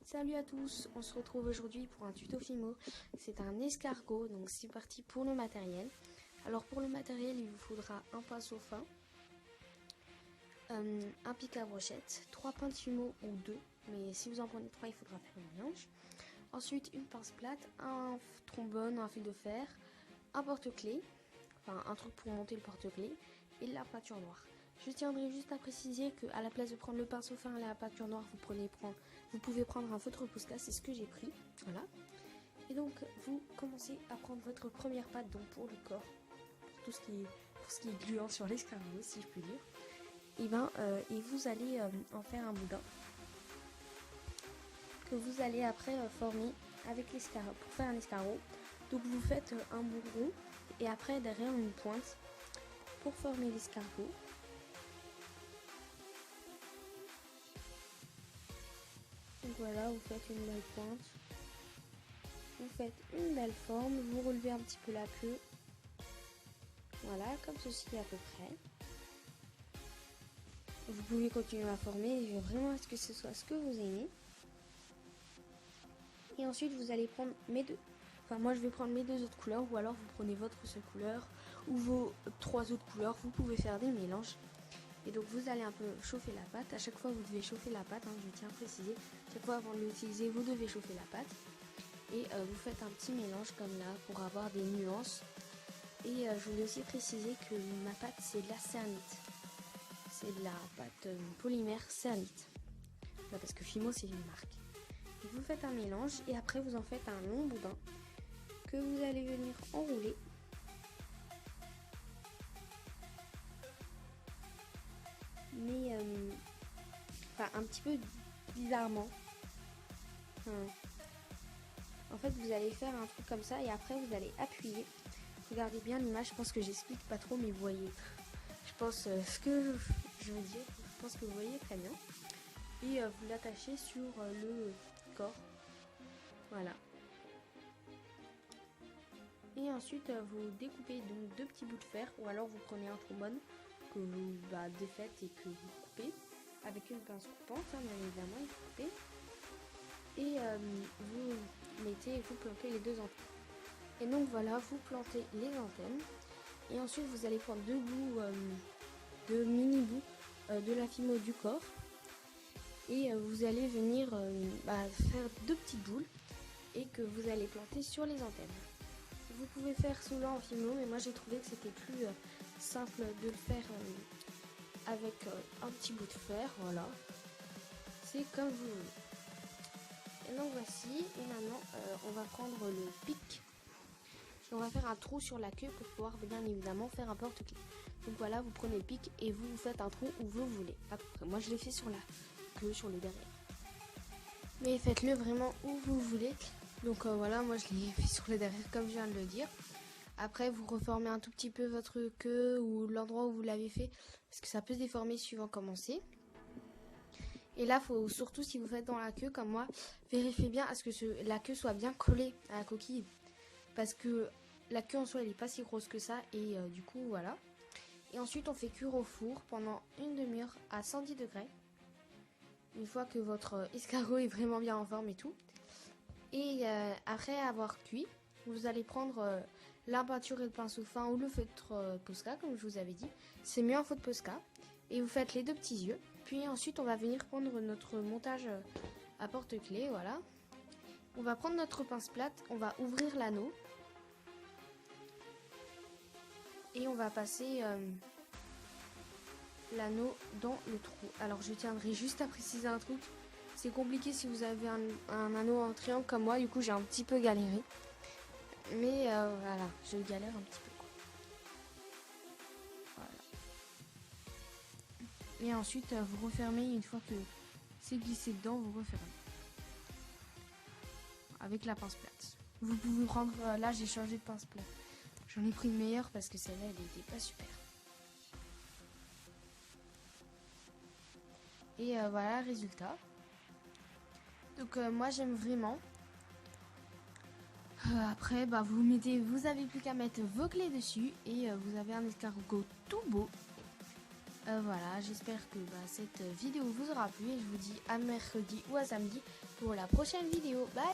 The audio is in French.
Salut à tous, on se retrouve aujourd'hui pour un tuto Fimo. C'est un escargot, donc c'est parti pour le matériel. Alors pour le matériel, il vous faudra un pinceau fin, un pic à brochette, 3 pinces Fimo ou 2, mais si vous en prenez 3, il faudra faire un mélange. Ensuite une pince plate, un trombone, un fil de fer, un porte-clés, enfin un truc pour monter le porte-clés, et la peinture noire. Je tiendrai juste à préciser qu'à la place de prendre le pinceau fin et la peinture noire, vous pouvez prendre un feutre Posca, c'est ce que j'ai pris. Voilà. Et donc, vous commencez à prendre votre première pâte, donc pour le corps, pour ce qui est gluant sur l'escargot, si je puis dire. Et vous allez en faire un boudin que vous allez après former avec l'escargot. Pour faire un escargot, donc vous faites un bourreau et après derrière une pointe pour former l'escargot. Donc voilà, vous faites une belle pointe, vous faites une belle forme, vous relevez un petit peu la queue, voilà, comme ceci à peu près. Vous pouvez continuer à former, je veux vraiment à ce que ce soit ce que vous aimez. Et ensuite vous allez prendre moi je vais prendre mes 2 autres couleurs, ou alors vous prenez votre seule couleur, ou vos 3 autres couleurs, vous pouvez faire des mélanges. Et donc vous allez un peu chauffer la pâte. À chaque fois vous devez chauffer la pâte, je tiens à préciser. Chaque fois avant de l'utiliser, vous devez chauffer la pâte. Et vous faites un petit mélange comme là pour avoir des nuances. Et je voulais aussi préciser que ma pâte c'est de la cernite. C'est de la pâte polymère cernite. Là, parce que Fimo c'est une marque. Et vous faites un mélange et après vous en faites un long boudin que vous allez venir enrouler. Mais un petit peu bizarrement. En fait vous allez faire un truc comme ça et après vous allez appuyer. Regardez bien l'image, je pense que j'explique pas trop mais vous voyez. Je pense ce que je veux dire, je pense que vous voyez très bien. Et vous l'attachez sur le corps. Voilà. Et ensuite vous découpez donc 2 petits bouts de fer ou alors vous prenez un trombone que vous défaites et que vous coupez avec une pince coupante, bien évidemment, et vous coupez. Et vous plantez les 2 antennes. Et donc voilà, vous plantez les antennes. Et ensuite vous allez prendre 2 bouts, 2 mini bouts de la Fimo du corps. Et vous allez venir faire 2 petites boules et que vous allez planter sur les antennes. Vous pouvez faire cela en Fimo, mais moi j'ai trouvé que c'était plus simple de le faire avec un petit bout de fer, voilà. C'est comme vous voulez. Et donc voici, et maintenant on va prendre le pic. Et on va faire un trou sur la queue pour pouvoir bien évidemment faire un porte-clés. Donc voilà, vous prenez le pic et vous faites un trou où vous voulez. À peu près. Moi je l'ai fait sur la queue, sur le derrière. Mais faites-le vraiment où vous voulez. Donc voilà, moi je l'ai fait sur le derrière comme je viens de le dire. Après vous reformez un tout petit peu votre queue ou l'endroit où vous l'avez fait, parce que ça peut se déformer suivant comment c'est. Et là, faut surtout, si vous faites dans la queue comme moi, vérifiez bien à ce que la queue soit bien collée à la coquille. Parce que la queue en soi elle est pas si grosse que ça et du coup voilà. Et ensuite on fait cuire au four pendant une demi-heure à 110 degrés. Une fois que votre escargot est vraiment bien en forme et tout. Et après avoir cuit, vous allez prendre la peinture et le pinceau fin ou le feutre Posca comme je vous avais dit. C'est mieux en feutre Posca. Et vous faites les 2 petits yeux. Puis ensuite on va venir prendre notre montage à porte-clés, voilà. On va prendre notre pince plate, on va ouvrir l'anneau. Et on va passer l'anneau dans le trou. Alors je tiendrai juste à préciser un truc. C'est compliqué si vous avez un anneau en triangle comme moi. Du coup j'ai un petit peu galéré. Mais voilà, je galère un petit peu. Quoi. Voilà. Et ensuite vous refermez une fois que c'est glissé dedans. Vous refermez. Avec la pince plate. Vous pouvez prendre... là j'ai changé de pince plate. J'en ai pris une meilleure parce que celle-là, elle n'était pas super. Et voilà le résultat. Donc moi, j'aime vraiment. Après, vous avez plus qu'à mettre vos clés dessus et vous avez un escargot tout beau. Voilà, j'espère que cette vidéo vous aura plu et je vous dis à mercredi ou à samedi pour la prochaine vidéo. Bye!